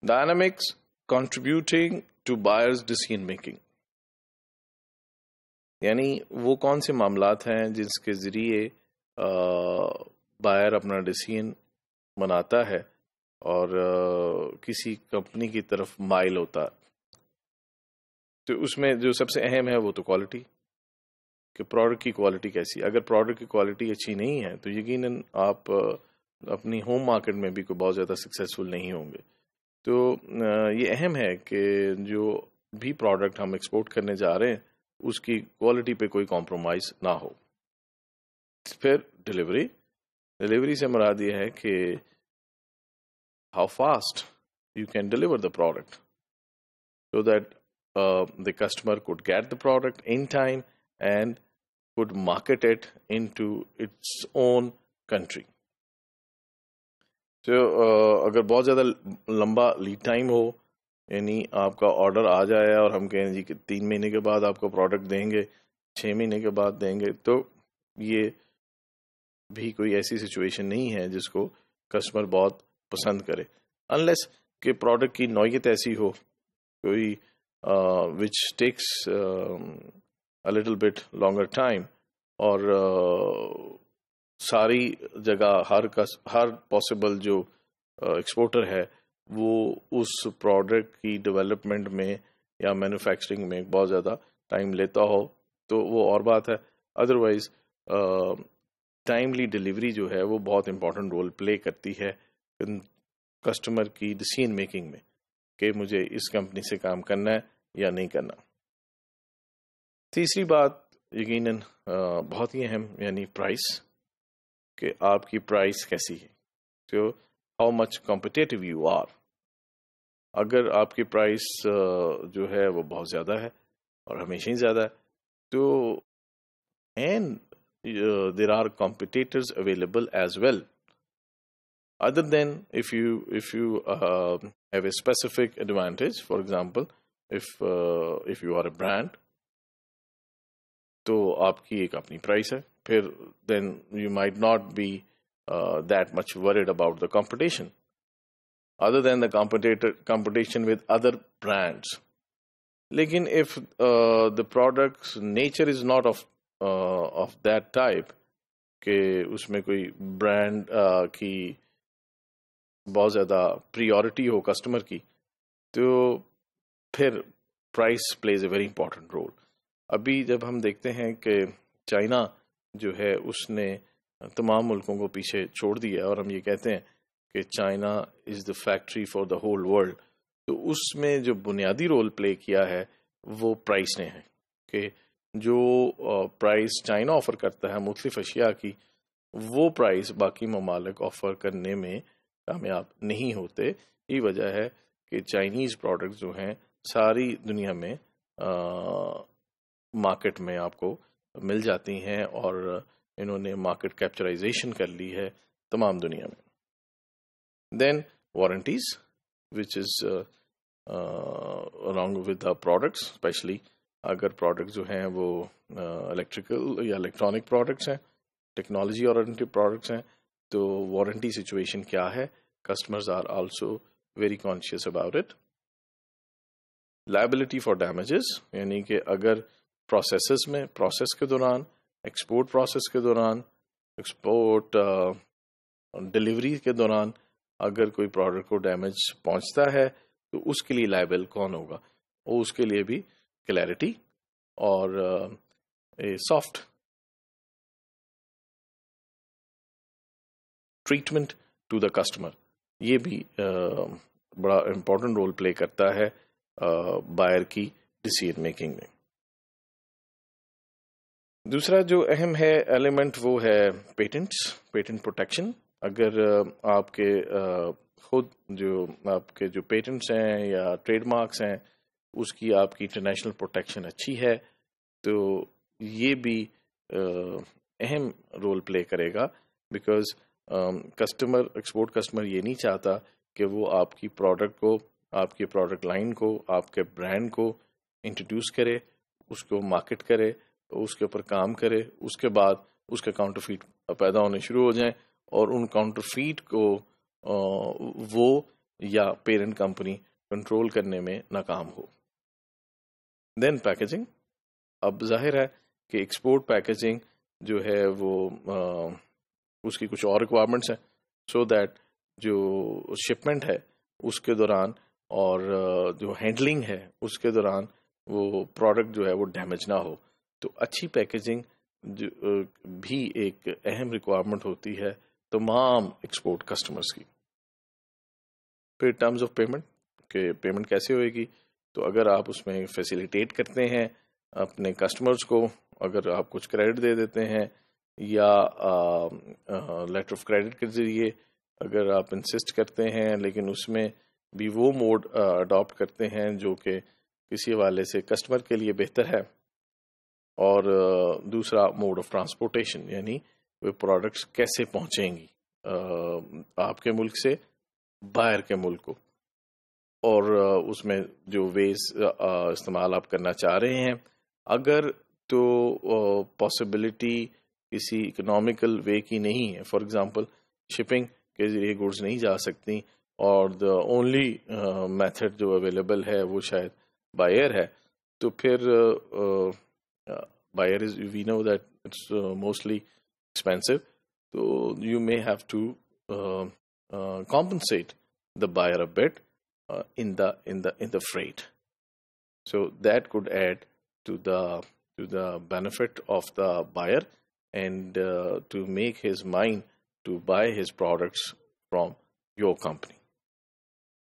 Dynamics contributing to buyers decision making. یعنی وہ کون سے معاملات ہیں جس کے ذریعے بائر اپنا ڈیسیژن بناتا ہے اور کسی کمپنی کی طرف مائل ہوتا ہے. تو اس میں جو سب سے اہم ہے وہ تو کوالٹی، کہ پروڈکٹ کی کوالٹی کیسی. اگر پروڈکٹ کی کوالٹی اچھی نہیں ہے تو یقیناً آپ اپنی ہوم مارکیٹ میں بھی کوئی بہت زیادہ سکسیزفل نہیں ہوں گے. تو یہ اہم ہے کہ جو بھی پروڈکٹ ہم ایکسپورٹ کرنے جا رہے ہیں اس کی کوالٹی پہ کوئی کمپرومائز نہ ہو. پھر ڈلیوری سے مراد یہ ہے کہ how fast you can deliver the product so that the customer could get the product in time and could market it into its own country. So اگر بہت زیادہ لمبا لیڈ ٹائم ہو، یعنی آپ کا آرڈر آ جائے اور ہم کہیں جی کہ 3 مہینے کے بعد آپ کو پروڈکٹ دیں گے، 6 مہینے کے بعد دیں گے، تو یہ بھی کوئی ایسی سچویشن نہیں ہے جس کو کسٹمر بہت پسند کرے، انلیس کہ پروڈکٹ کی نوعیت ایسی ہو کوئی which takes a little bit longer time اور ساری جگہ ہر پاسبل جو ایکسپورٹر ہے وہ اس پروڈکٹ کی ڈیولپمنٹ میں یا مینوفیکچرنگ میں بہت زیادہ ٹائم لیتا ہو تو وہ اور بات ہے. ادروائز ٹائملی ڈلیوری جو ہے وہ بہت امپورٹنٹ رول پلے کرتی ہے کسٹمر کی ڈیسیژن میکنگ میں کہ مجھے اس کمپنی سے کام کرنا ہے یا نہیں کرنا. تیسری بات یقیناً بہت ہی اہم، یعنی پرائس، کہ آپ کی پرائس کیسی ہے. تو how much competitive you are. اگر آپ کی پرائس جو ہے وہ بہت زیادہ ہے اور ہمیشہ ہی زیادہ ہے تو and there are competitors available as well. Other than if you have a specific advantage, for example, if you are a brand, تو آپ کی ایک اپنی پرائس ہے، پھر then you might not be that much worried about the competition, other than the competition with other brands. لیکن if the product's nature is not of that type کہ اس میں کوئی برانڈ کی بہت زیادہ پریورٹی ہو کسٹمر کی، تو پھر price plays a very important role. ابھی جب ہم دیکھتے ہیں کہ چائنا جو ہے اس نے تمام ملکوں کو پیچھے چھوڑ دیا اور ہم یہ کہتے ہیں کہ China is the factory for the whole world, تو اس میں جو بنیادی رول پلے کیا ہے وہ پرائس نے ہے کہ جو پرائس چائنا آفر کرتا ہے مختلف اشیاء کی، وہ پرائس باقی ممالک آفر کرنے میں کامیاب نہیں ہوتے. یہ وجہ ہے کہ چائنیز پروڈکٹ جو ہیں ساری دنیا میں مارکیٹ میں آپ کو مل جاتی ہیں اور انہوں نے مارکیٹ کیپچرائزیشن کر لی ہے تمام دنیا میں. Then warranties which is along with the products, specially اگر پروڈکٹ جو ہیں وہ الیکٹریکل یا الیکٹرانک پروڈکٹس ہیں، ٹیکنالوجی اورینٹڈ پروڈکٹس ہیں، تو وارنٹی سچویشن کیا ہے، customers are also very conscious about it. Liability for damages, یعنی کہ اگر پروسیس کے دوران، ایکسپورٹ پروسیس کے دوران، ایکسپورٹ ڈلیوری کے دوران اگر کوئی پروڈکٹ کو ڈیمیج پہنچتا ہے تو اس کے لیے لائبل کون ہوگا، اور اس کے لیے بھی کلیئرٹی اور soft treatment to the customer, یہ بھی بڑا امپورٹنٹ رول پلے کرتا ہے بائر کی ڈیسیژن میکنگ میں. دوسرا جو اہم ہے ایلیمنٹ وہ ہے پیٹنٹ پروٹیکشن. اگر آپ کے خود جو آپ کے جو پیٹنٹس ہیں یا ٹریڈ مارکس ہیں اس کی آپ کی انٹرنیشنل پروٹیکشن اچھی ہے تو یہ بھی اہم رول پلے کرے گا، بیکاز ایکسپورٹ کسٹمر یہ نہیں چاہتا کہ وہ آپ کی پروڈکٹ کو، آپ کی پروڈکٹ لائن کو، آپ کے برانڈ کو انٹروڈیوس کرے، اس کو مارکیٹ کرے، اس کے اوپر کام کرے، اس کے بعد اس کے کاؤنٹر فیٹ پیدا ہونے شروع ہو جائیں اور ان کاؤنٹر فیٹ کو وہ یا پیرنٹ کمپنی کنٹرول کرنے میں ناکام ہو. دین پیکیجنگ. اب ظاہر ہے کہ ایکسپورٹ پیکیجنگ جو ہے وہ اس کی کچھ اور ریکوائرمنٹس ہیں سو دیٹ جو شپمنٹ ہے اس کے دوران اور جو ہینڈلنگ ہے اس کے دوران وہ پروڈکٹ جو ہے وہ ڈیمیج نہ ہو. تو اچھی پیکیجنگ بھی ایک اہم ریکوائرمنٹ ہوتی ہے تمام ایکسپورٹ کسٹمرز کی. پھر ٹرمز آف پیمنٹ کہ پیمنٹ کیسے ہوئے گی. تو اگر آپ اس میں فیسیلیٹیٹ کرتے ہیں اپنے کسٹمرز کو، اگر آپ کچھ کریڈٹ دے دیتے ہیں یا لیٹر آف کریڈٹ کے ذریعے اگر آپ انسسٹ کرتے ہیں، لیکن اس میں بھی وہ موڈ اڈاپٹ کرتے ہیں جو کہ کسی حوالے سے کسٹمر کے لیے بہتر ہے، اور دوسرا موڈ آف ٹرانسپورٹیشن یعنی وہ پروڈکٹس کیسے پہنچیں گی آپ کے ملک سے باہر کے ملک کو، اور اس میں جو ویز استعمال آپ کرنا چاہ رہے ہیں. اگر تو پاسبلٹی کسی اکنامیکل وے کی نہیں ہے، فار ایگزامپل شپنگ کے ذریعے گوڈز نہیں جا سکتی اور دا اونلی میتھڈ جو اویلیبل ہے وہ شاید بائر ہے، تو پھر buyer as we know that it's mostly expensive, تو you may have to compensate the buyer a bit in the freight. So that could add to the benefit of the buyer and to make his mind to buy his products from your company.